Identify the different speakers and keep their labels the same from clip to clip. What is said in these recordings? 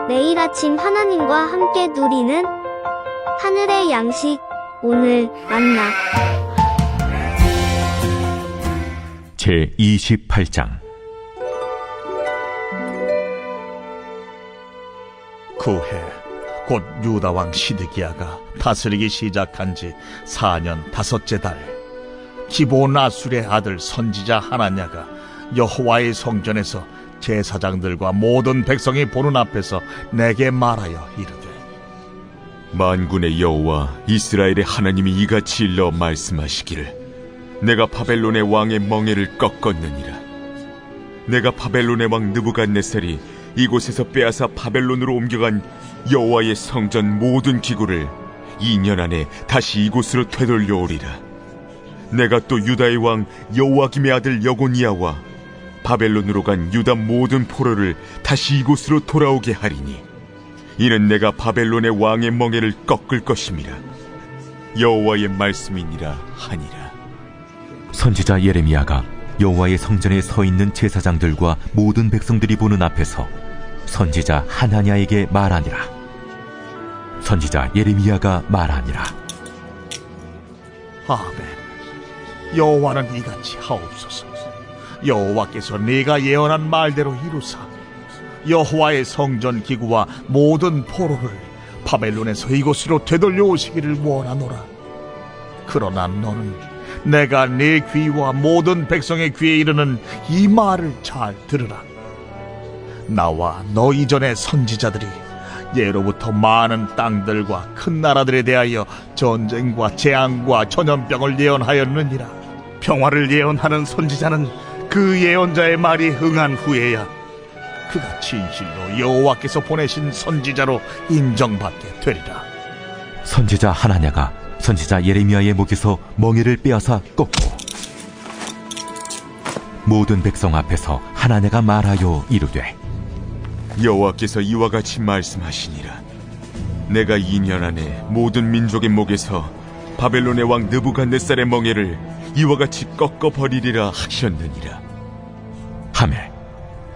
Speaker 1: 매일 아침 하나님과 함께 누리는 하늘의 양식, 오늘 만나.
Speaker 2: 제28장.
Speaker 3: 그 해 곧 유다 왕 시드기야가 다스리기 시작한 지 4년 다섯째 달, 기브온 아술의 아들 선지자 하나냐가 여호와의 성전에서 제사장들과 모든 백성이 보는 앞에서 내게 말하여 이르되,
Speaker 2: 만군의 여호와 이스라엘의 하나님이 이같이 일러 말씀하시기를, 내가 바벨론의 왕의 멍에를 꺾었느니라. 내가 바벨론의 왕 느부갓네살이 이곳에서 빼앗아 바벨론으로 옮겨간 여호와의 성전 모든 기구를 2년 안에 다시 이곳으로 되돌려오리라. 내가 또 유다의 왕 여호와김의 아들 여고니아와 바벨론으로 간 유다 모든 포로를 다시 이곳으로 돌아오게 하리니, 이는 내가 바벨론의 왕의 멍에를 꺾을 것임이라. 여호와의 말씀이니라 하니라. 선지자 예레미야가 여호와의 성전에 서 있는 제사장들과 모든 백성들이 보는 앞에서 선지자 하나냐에게 말하니라. 선지자 예레미야가 말하니라.
Speaker 3: 아멘. 여호와는 이같이 하옵소서. 여호와께서 네가 예언한 말대로 이루사 여호와의 성전 기구와 모든 포로를 바벨론에서 이곳으로 되돌려 오시기를 원하노라. 그러나 너는 내가 네 귀와 모든 백성의 귀에 이르는 이 말을 잘 들으라. 나와 너 이전의 선지자들이 예로부터 많은 땅들과 큰 나라들에 대하여 전쟁과 재앙과 전염병을 예언하였느니라. 평화를 예언하는 선지자는 그 예언자의 말이 응한 후에야 그가 진실로 여호와께서 보내신 선지자로 인정받게 되리라.
Speaker 2: 선지자 하나냐가 선지자 예레미야의 목에서 멍에를 빼앗아 꺾고, 모든 백성 앞에서 하나냐가 말하여 이르되, 여호와께서 이와 같이 말씀하시니라. 내가 2년 안에 모든 민족의 목에서 바벨론의 왕 느부갓네살의 멍에를 이와 같이 꺾어버리리라 하셨느니라 하매,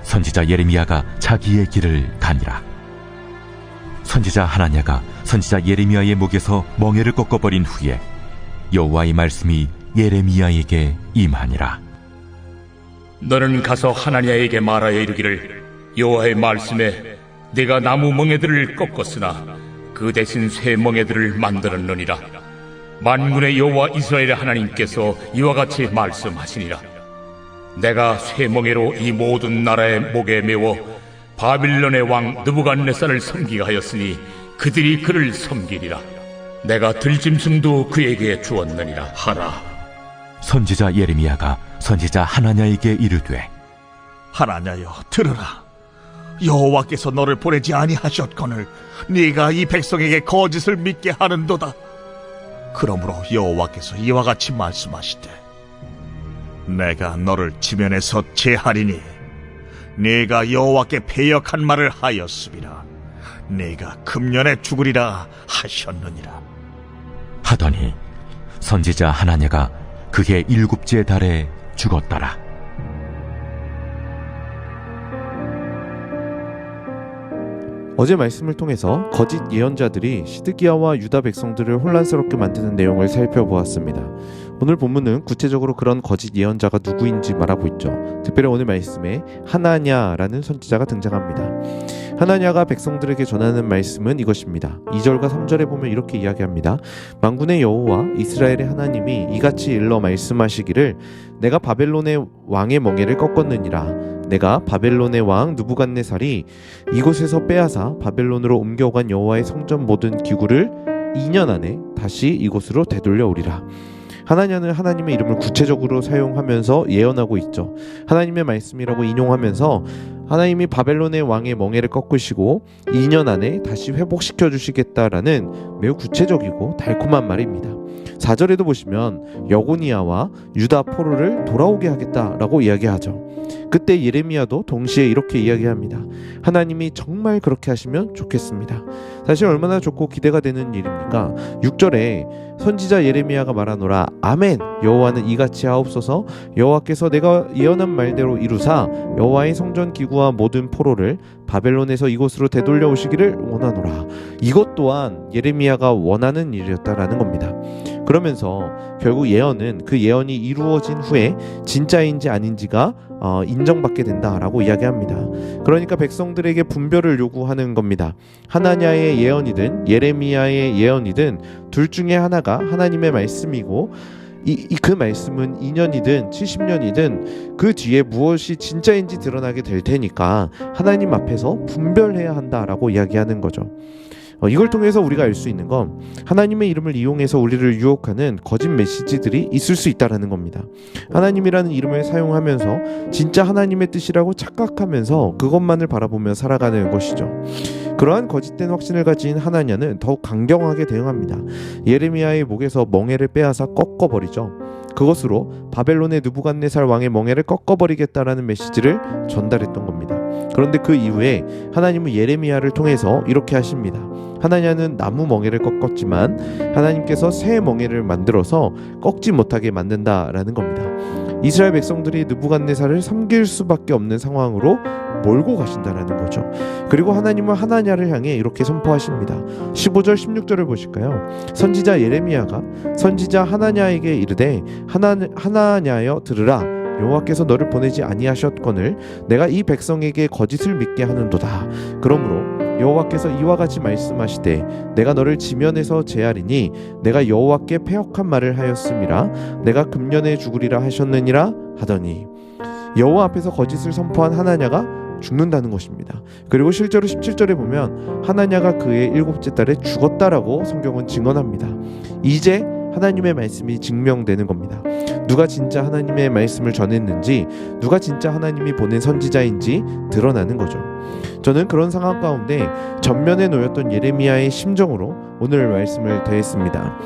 Speaker 2: 선지자 예레미야가 자기의 길을 가니라. 선지자 하나냐가 선지자 예레미야의 목에서 멍에를 꺾어버린 후에 여호와의 말씀이 예레미야에게 임하니라.
Speaker 4: 너는 가서 하나냐에게 말하여 이르기를, 여호와의 말씀에 내가 나무 멍에들을 꺾었으나 그 대신 새 멍에들을 만들었느니라. 만군의 여호와 이스라엘의 하나님께서 이와 같이 말씀하시니라. 내가 새 멍에로 이 모든 나라의 목에 메워 바빌론의 왕 느부갓네살을 섬기게 하였으니 그들이 그를 섬기리라. 내가 들짐승도 그에게 주었느니라 하라.
Speaker 2: 선지자 예레미야가 선지자 하나냐에게 이르되,
Speaker 3: 하나냐여 들으라. 여호와께서 너를 보내지 아니하셨거늘 네가 이 백성에게 거짓을 믿게 하는도다. 그러므로 여호와께서 이와 같이 말씀하시되, 내가 너를 지면에서 제하리니 네가 여호와께 패역한 말을 하였음이라. 네가 금년에 죽으리라 하셨느니라
Speaker 2: 하더니 선지자 하나냐가 그해 7째 달에 죽었더라.
Speaker 5: 어제 말씀을 통해서 거짓 예언자들이 시드기야와 유다 백성들을 혼란스럽게 만드는 내용을 살펴보았습니다. 오늘 본문은 구체적으로 그런 거짓 예언자가 누구인지 말하고 있죠. 특별히 오늘 말씀에 하나냐라는 선지자가 등장합니다. 하나냐가 백성들에게 전하는 말씀은 이것입니다. 2절과 3절에 보면 이렇게 이야기합니다. 만군의 여호와 이스라엘의 하나님이 이같이 일러 말씀하시기를, 내가 바벨론의 왕의 멍에를 꺾었느니라. 내가 바벨론의 왕 느부갓네살이 이곳에서 빼앗아 바벨론으로 옮겨간 여호와의 성전 모든 기구를 2년 안에 다시 이곳으로 되돌려 오리라. 하나냐는 하나님의 이름을 구체적으로 사용하면서 예언하고 있죠. 하나님의 말씀이라고 인용하면서 하나님이 바벨론의 왕의 멍에를 꺾으시고 2년 안에 다시 회복시켜 주시겠다라는 매우 구체적이고 달콤한 말입니다. 4절에도 보시면 여고니아와 유다 포로를 돌아오게 하겠다라고 이야기하죠. 그때 예레미야도 동시에 이렇게 이야기합니다. 하나님이 정말 그렇게 하시면 좋겠습니다. 사실 얼마나 좋고 기대가 되는 일입니까? 6절에 선지자 예레미야가 말하노라 아멘 여호와는 이같이 하옵소서 여호와께서 내가 예언한 말대로 이루사 여호와의 성전 기구와 모든 포로를 바벨론에서 이곳으로 되돌려 오시기를 원하노라. 이것 또한 예레미야가 원하는 일이었다라는 겁니다. 그러면서 결국 예언은 그 예언이 이루어진 후에 진짜인지 아닌지가 인정받게 된다라고 이야기합니다. 그러니까 백성들에게 분별을 요구하는 겁니다. 하나냐의 예언이든 예레미야의 예언이든 둘 중에 하나가 하나님의 말씀이고 그 말씀은 2년이든 70년이든 그 뒤에 무엇이 진짜인지 드러나게 될 테니까 하나님 앞에서 분별해야 한다라고 이야기하는 거죠. 이걸 통해서 우리가 알 수 있는 건 하나님의 이름을 이용해서 우리를 유혹하는 거짓 메시지들이 있을 수 있다는 겁니다. 하나님이라는 이름을 사용하면서 진짜 하나님의 뜻이라고 착각하면서 그것만을 바라보며 살아가는 것이죠. 그러한 거짓된 확신을 가진 하나냐는 더욱 강경하게 대응합니다. 예레미야의 목에서 멍에를 빼앗아 꺾어버리죠. 그것으로 바벨론의 느부갓네살 왕의 멍에를 꺾어버리겠다라는 메시지를 전달했던 겁니다. 그런데 그 이후에 하나님은 예레미야를 통해서 이렇게 하십니다. 하나냐는 나무 멍에를 꺾었지만 하나님께서 새 멍에를 만들어서 꺾지 못하게 만든다라는 겁니다. 이스라엘 백성들이 느부갓네살을 섬길 수밖에 없는 상황으로 몰고 가신다라는 거죠. 그리고 하나님은 하나냐를 향해 이렇게 선포하십니다. 15절 16절을 보실까요? 선지자 예레미야가 선지자 하나냐에게 이르되 하나냐여 들으라 여호와께서 너를 보내지 아니하셨거늘 내가 이 백성에게 거짓을 믿게 하는도다. 그러므로 여호와께서 이와 같이 말씀하시되 내가 너를 지면에서 제하리니 내가 여호와께 패역한 말을 하였음이라 내가 금년에 죽으리라 하셨느니라 하더니 여호와 앞에서 거짓을 선포한 하나냐가 죽는다는 것입니다. 그리고 실제로 17절에 보면 하나냐가 그의 7째 달에 죽었다라고 성경은 증언합니다. 이제 하나님의 말씀이 증명되는 겁니다. 누가 진짜 하나님의 말씀을 전했는지 누가 진짜 하나님이 보낸 선지자인지 드러나는 거죠. 저는 그런 상황 가운데 전면에 놓였던 예레미야의 심정으로 오늘 말씀을 대했습니다.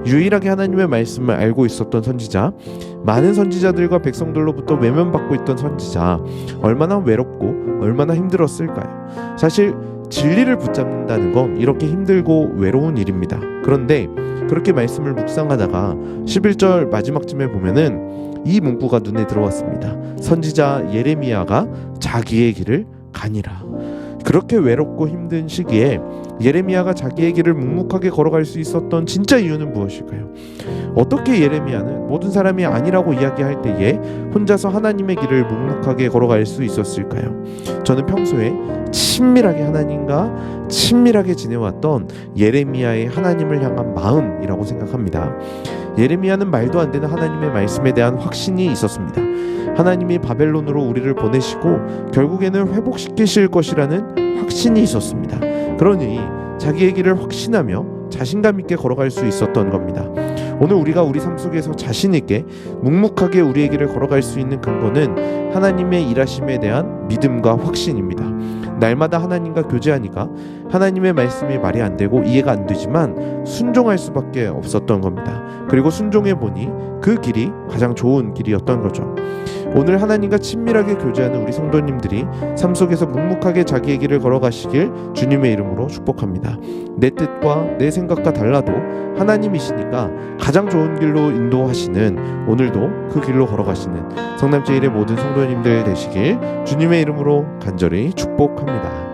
Speaker 5: 유일하게 하나님의 말씀을 알고 있었던 선지자, 많은 선지자들과 백성들로부터 외면받고 있던 선지자, 얼마나 외롭고 얼마나 힘들었을까요? 사실 진리를 붙잡는다는 건 이렇게 힘들고 외로운 일입니다. 그런데 그렇게 말씀을 묵상하다가 11절 마지막쯤에 보면은 이 문구가 눈에 들어왔습니다. 선지자 예레미야가 자기의 길을 가니라. 그렇게 외롭고 힘든 시기에 예레미야가 자기의 길을 묵묵하게 걸어갈 수 있었던 진짜 이유는 무엇일까요? 어떻게 예레미야는 모든 사람이 아니라고 이야기할 때에 혼자서 하나님의 길을 묵묵하게 걸어갈 수 있었을까요? 저는 평소에 친밀하게 하나님과 친밀하게 지내왔던 예레미야의 하나님을 향한 마음이라고 생각합니다. 예레미야는 말도 안 되는 하나님의 말씀에 대한 확신이 있었습니다. 하나님이 바벨론으로 우리를 보내시고 결국에는 회복시키실 것이라는 확신이 있었습니다. 그러니 자기의 길을 확신하며 자신감 있게 걸어갈 수 있었던 겁니다. 오늘 우리가 우리 삶 속에서 자신 있게 묵묵하게 우리의 길을 걸어갈 수 있는 근거는 하나님의 일하심에 대한 믿음과 확신입니다. 날마다 하나님과 교제하니까 하나님의 말씀이 말이 안 되고 이해가 안 되지만 순종할 수밖에 없었던 겁니다. 그리고 순종해 보니 그 길이 가장 좋은 길이었던 거죠. 오늘 하나님과 친밀하게 교제하는 우리 성도님들이 삶 속에서 묵묵하게 자기의 길을 걸어가시길 주님의 이름으로 축복합니다. 내 뜻과 내 생각과 달라도 하나님이시니까 가장 좋은 길로 인도하시는 오늘도 그 길로 걸어가시는 성남제일의 모든 성도님들 되시길 주님의 이름으로 간절히 축복합니다.